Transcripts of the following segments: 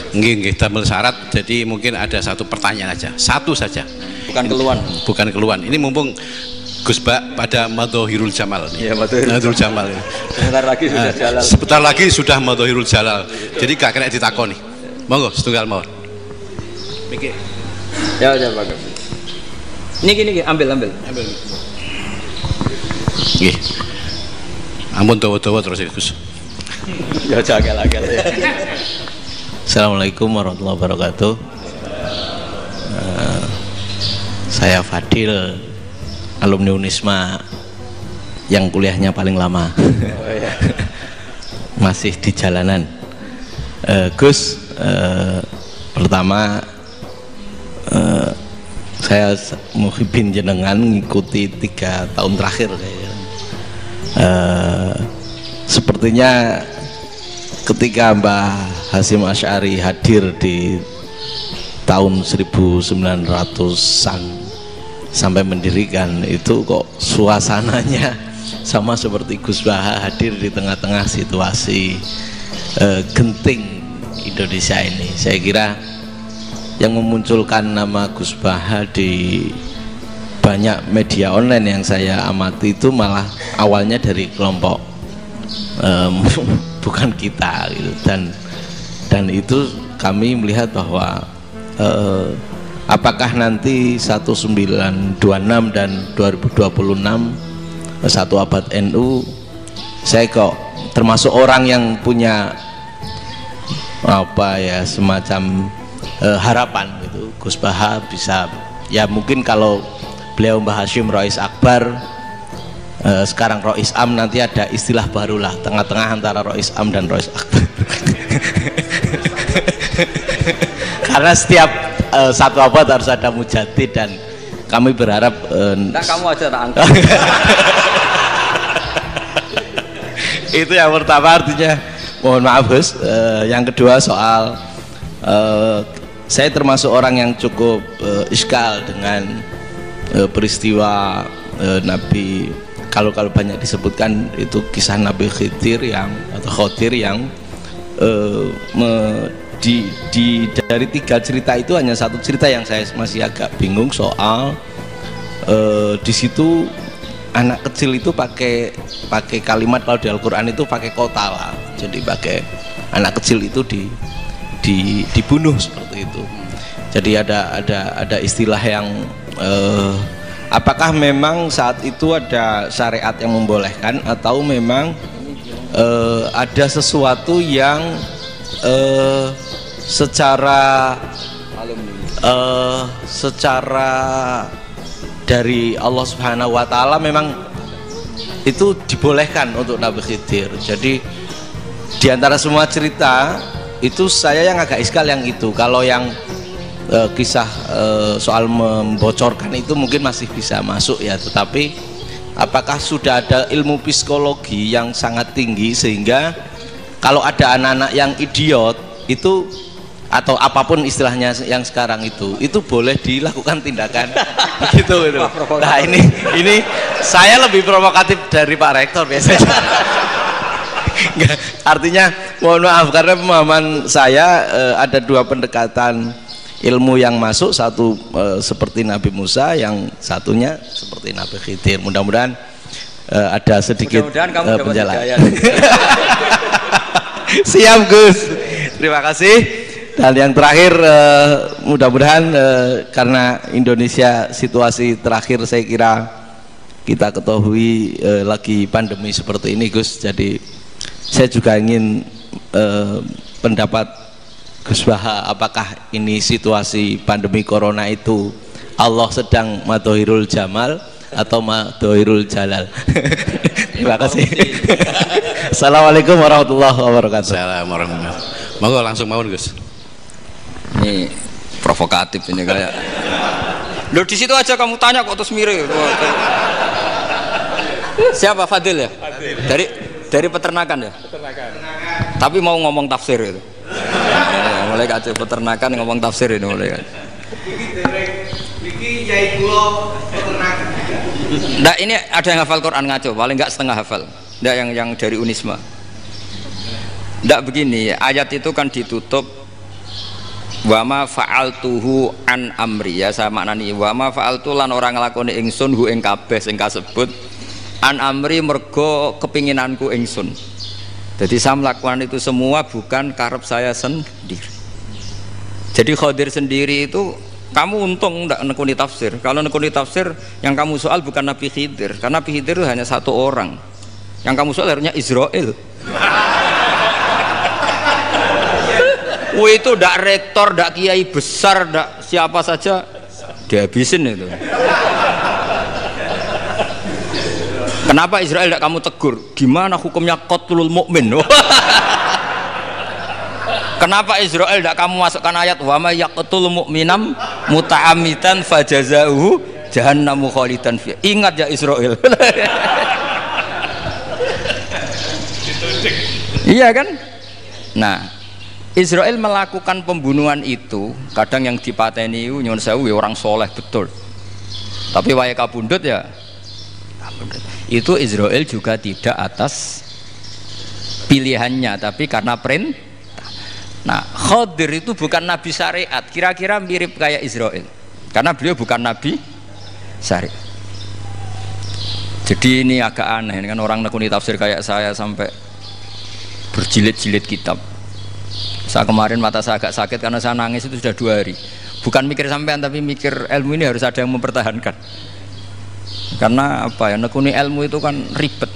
Nggih, damel syarat. Jadi mungkin ada satu pertanyaan aja, satu saja. Bukan keluhan. Bukan keluhan. Ini mumpung Gus Bak pada Madhohirul Jamal. Iya, Madhohirul Jamal. Sebentar lagi sudah Jalal. Sebentar lagi sudah Madhohirul Jalal. Jadi gak kena ditakoni. Monggo setunggal mawon. Mikir. Ya, Pak. Niki ambil. Nggih. Ampun dawa-dawa terus ya, Gus. Ya jagal-jagal ya. Assalamualaikum warahmatullahi wabarakatuh. Saya Fadil, alumni Unisma yang kuliahnya paling lama. Oh, iya. Masih di jalanan. Gus, pertama saya muhibin jenengan ngikuti 3 tahun terakhir kayaknya. Sepertinya ketika Mbah Hasyim Asy'ari hadir di tahun 1900-an sampai mendirikan itu, kok suasananya sama seperti Gus Baha hadir di tengah-tengah situasi genting Indonesia ini. Saya kira yang memunculkan nama Gus Baha di banyak media online yang saya amati itu malah awalnya dari kelompok bukan kita gitu. Dan itu kami melihat bahwa apakah nanti 1926 dan 2026 satu abad NU, saya kok termasuk orang yang punya semacam harapan gitu, Gus Baha bisa, ya mungkin kalau beliau Mbah Hasyim Rois Akbar, sekarang Rois Am, nanti ada istilah barulah tengah-tengah antara Rois Am dan Rois Akbar. Karena setiap satu abad harus ada mujadid, dan kami berharap kamu aja tak angkat. Itu yang pertama, artinya mohon maaf Gus. Yang kedua soal saya termasuk orang yang cukup iskal dengan peristiwa Nabi, kalau banyak disebutkan itu kisah Nabi Khidir Khodir yang dari 3 cerita itu hanya satu cerita yang saya masih agak bingung soal di situ anak kecil itu pakai kalimat, kalau di Al-Quran itu pakai kotala, jadi pakai anak kecil itu dibunuh seperti itu. Jadi ada istilah yang apakah memang saat itu ada syariat yang membolehkan, atau memang ada sesuatu yang secara dari Allah Subhanahu wa Ta'ala memang itu dibolehkan untuk Nabi Khidir. Jadi diantara semua cerita itu saya yang agak iskal yang itu. Kalau yang kisah soal membocorkan itu mungkin masih bisa masuk ya, tetapi apakah sudah ada ilmu psikologi yang sangat tinggi sehingga kalau ada anak-anak yang idiot itu, atau apapun istilahnya yang sekarang itu boleh dilakukan tindakan gitu. Nah ini saya lebih provokatif dari Pak Rektor biasanya. Nggak, artinya mohon maaf karena pemahaman saya ada 2 pendekatan ilmu yang masuk, satu seperti Nabi Musa, yang satunya seperti Nabi Khidir. Mudah-mudahan ada sedikit penjelasan. Siap Gus, terima kasih. Dan yang terakhir, mudah-mudahan karena Indonesia situasi terakhir saya kira kita ketahui lagi pandemi seperti ini Gus, jadi saya juga ingin pendapat Gus Baha, apakah ini situasi pandemi corona itu Allah sedang Madhohirul Jamal atau Madhohirul Jalal? Terima kasih. Assalamualaikum warahmatullahi wabarakatuh. Assalamualaikum warahmatullahi wabarakatuh. Monggo langsung mawon Gus. Ini provokatif ini kayak. Loh di situ aja kamu tanya kok terus mirip. Siapa Fadil ya? Fadil. Dari peternakan ya? Peternakan. Tapi mau ngomong tafsir itu. Mulai kacau peternakan ngomong tafsir ini mulai kan. Iki yai kula peternakan. Nah, ini ada yang hafal Quran ngaco, paling enggak setengah hafal. Enggak yang dari Unisma. Enggak begini, ayat itu kan ditutup wa ma fa'altuhu an amri, ya saya maknani wa ma fa'altu lan ora nglakoni ingsun hu ing kabeh sing kasebut an amri mergo kepinginanku ingsun. Jadi saya melakukan itu semua bukan karep saya sendiri. Jadi Khadir sendiri itu kamu untung tidak nekuni tafsir. Kalau nekuni tafsir yang kamu soal bukan Nabi Khidir, karena Nabi Khidir itu hanya satu orang. Yang kamu soal harusnya Israel. Itu tidak rektor, tidak kiai besar, tidak siapa saja dihabisin itu. Kenapa Israel tidak kamu tegur? Gimana hukumnya qatlul mukmin? Kenapa Israel tidak kamu masukkan ayat wa may yaqtul mu'minam muta'ammidan fajazauhu jahannamu khalidan fiha? Ingat ya Israel. Iya kan? Nah, Israel melakukan pembunuhan itu, kadang yang dipateni nyuwun sewu orang soleh betul. Tapi wae kabundut ya. Itu Israel juga tidak atas pilihannya, tapi karena perintah. Nah, Khadir itu bukan nabi syariat, kira-kira mirip kayak Israel, karena beliau bukan nabi syariat. Jadi ini agak aneh, kan orang nekuni tafsir kayak saya sampai berjilid-jilid kitab. Saya kemarin mata saya agak sakit karena saya nangis itu sudah 2 hari. Bukan mikir sampean, tapi mikir ilmu ini harus ada yang mempertahankan. Karena apa ya, nekuni ilmu itu kan ribet.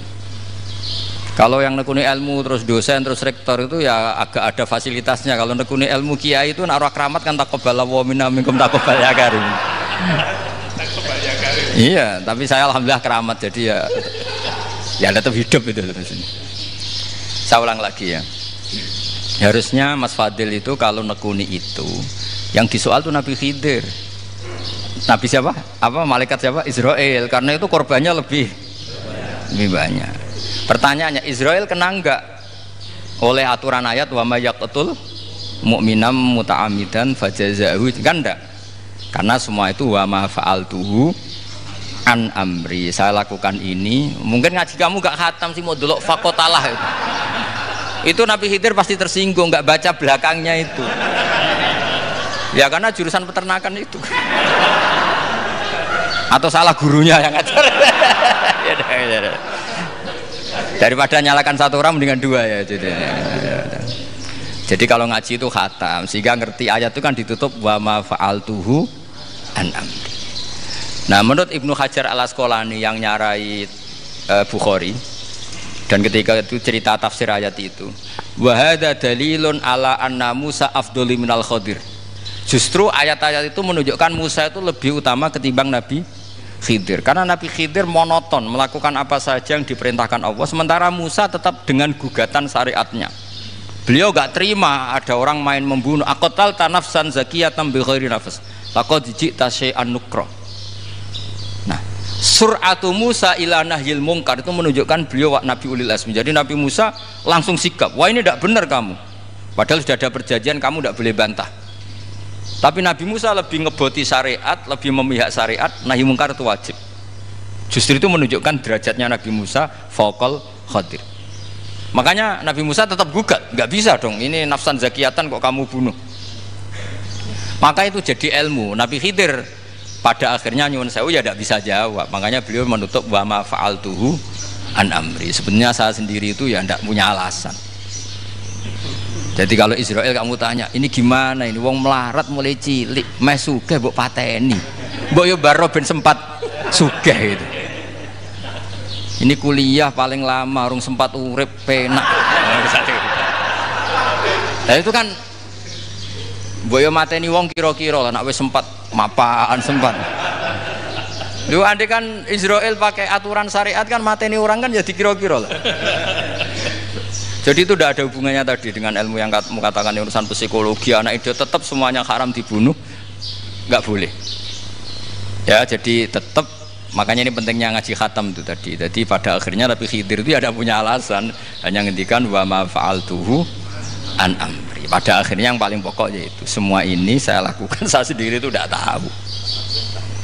Kalau yang nekuni ilmu terus dosen terus rektor itu ya agak ada fasilitasnya. Kalau nekuni ilmu kiai itu naruh keramat kan taqabbalallahu minna minkum taqabbal ya karim. Iya, tapi saya alhamdulillah keramat, jadi ya tetap hidup itu. Saya ulang lagi ya. Harusnya Mas Fadil itu kalau nekuni itu yang disoal tuh Nabi Khidir. Nabi siapa? Apa malaikat siapa? Israel, karena itu korbannya lebih banyak. Pertanyaannya, Israel kena enggak oleh aturan ayat wa may yaqtul mu'minam muta'ammidan fajazaahu? Kan enggak, karena semua itu wa ma fa'altuhu an amri, saya lakukan ini. Mungkin ngaji kamu gak khatam sih, mau delok fakotalah itu Nabi Khidir pasti tersinggung, nggak baca belakangnya itu ya, karena jurusan peternakan itu atau salah gurunya yang ngajar. Daripada nyalakan satu orang mendingan 2 ya. Jadi kalau ngaji itu khatam, sehingga ngerti ayat itu kan ditutup wa ma fa'altuhu an amri. Nah, menurut Ibnu Hajar al Asqalani yang nyarai Bukhari, dan ketika itu cerita tafsir ayat itu, wa hadza dalilun ala anna Musa afdhalu minal Khadir. Justru ayat-ayat itu menunjukkan Musa itu lebih utama ketimbang Nabi Khidir, karena Nabi Khidir monoton melakukan apa saja yang diperintahkan Allah, sementara Musa tetap dengan gugatan syariatnya. Beliau gak terima ada orang main membunuh. Aqtal tanafsan zakiyatan bi ghairi nafs laqad ji'ta syai'an nukra. Nah, sur'atu Musa ila nahyil mungkar itu menunjukkan beliau Nabi ulil azmi. Jadi Nabi Musa langsung sikap, wah ini tidak benar kamu, padahal sudah ada perjanjian, kamu tidak boleh bantah. Tapi Nabi Musa lebih ngeboti syariat, lebih memihak syariat, nahi mungkar itu wajib. Justru itu menunjukkan derajatnya Nabi Musa fauqal Khadir. Makanya Nabi Musa tetap gugat, nggak bisa dong, ini nafsan zakiyatan kok kamu bunuh. Maka itu jadi ilmu. Nabi Khidir pada akhirnya nyuwun sewu ya tidak bisa jawab, makanya beliau menutup wa ma fa'altuhu an amri. Sebenarnya saya sendiri itu ya tidak punya alasan. Jadi kalau Israel kamu tanya, ini gimana ini wong melarat mulai cilik meh sugih mbok pateni. Mbok yo baro ben sempat sugih itu. Ini kuliah paling lama urung sempat urip penak. Nah itu kan mbok yo mateni wong kira-kira lah nek wis sempat mapan sempat. Lu andai kan Israel pakai aturan syariat kan mateni orang kan ya dikira-kira lah. Jadi itu tidak ada hubungannya tadi dengan ilmu yang kamu katakan urusan psikologi, anak itu tetap semuanya haram dibunuh, nggak boleh. Ya jadi tetap, makanya ini pentingnya ngaji khatam itu tadi. Jadi pada akhirnya Nabi Khidir itu ada punya alasan, hanya ngendikan wa ma fa'altuhu an amri. Pada akhirnya yang paling pokok yaitu semua ini saya lakukan, saya sendiri itu tidak tahu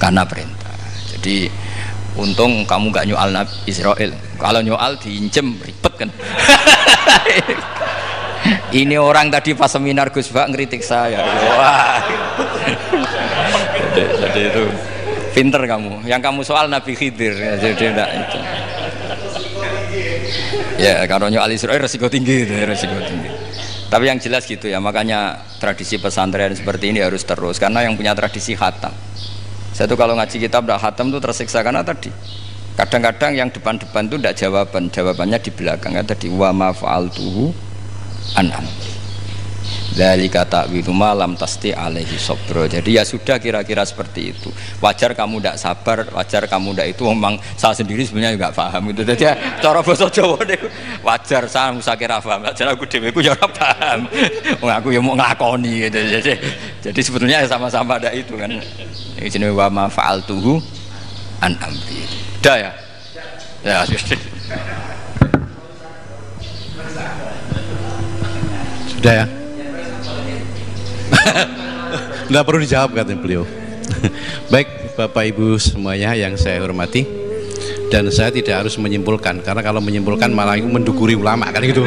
karena perintah. Jadi untung kamu nggak nyual Israel. Kalau nyual diincem ribet kan. Ini orang tadi pas seminar Gus Bak ngeritik saya. Wah. Jadi itu pinter kamu. Yang kamu soal Nabi Khidir, jadi enggak itu. Ya, karonya Ali Surah resiko tinggi itu, resiko tinggi. Tapi yang jelas gitu ya, makanya tradisi pesantren seperti ini harus terus, karena yang punya tradisi khatam. Saya tuh kalau ngaji kitab tidak khatam tuh tersiksa, karena tadi kadang-kadang yang depan-depan tuh tidak jawabannya di belakang. Ya, tadi wa ma fa'altuhu an amri dzalika ta'wilu ma lam tasti alaihi sabra. Jadi ya sudah, kira-kira seperti itu. Wajar kamu tidak sabar, wajar kamu tidak itu, memang saya sendiri sebenarnya juga paham itu. Jadi ya, cara bahasa Jawa deh, wajar saya musakira paham, wajar aku dhewe ku ya ora paham. Wong aku ya mau nglakoni gitu. Jadi sebetulnya sama-sama ada itu kan. Ini jenenge wa ma fa'altuhu an amri. Udah ya? Ya, sudah ya. Nggak perlu dijawab katanya beliau. Baik Bapak Ibu semuanya yang saya hormati, dan saya tidak harus menyimpulkan, karena kalau menyimpulkan malah mendukuri ulama kan gitu.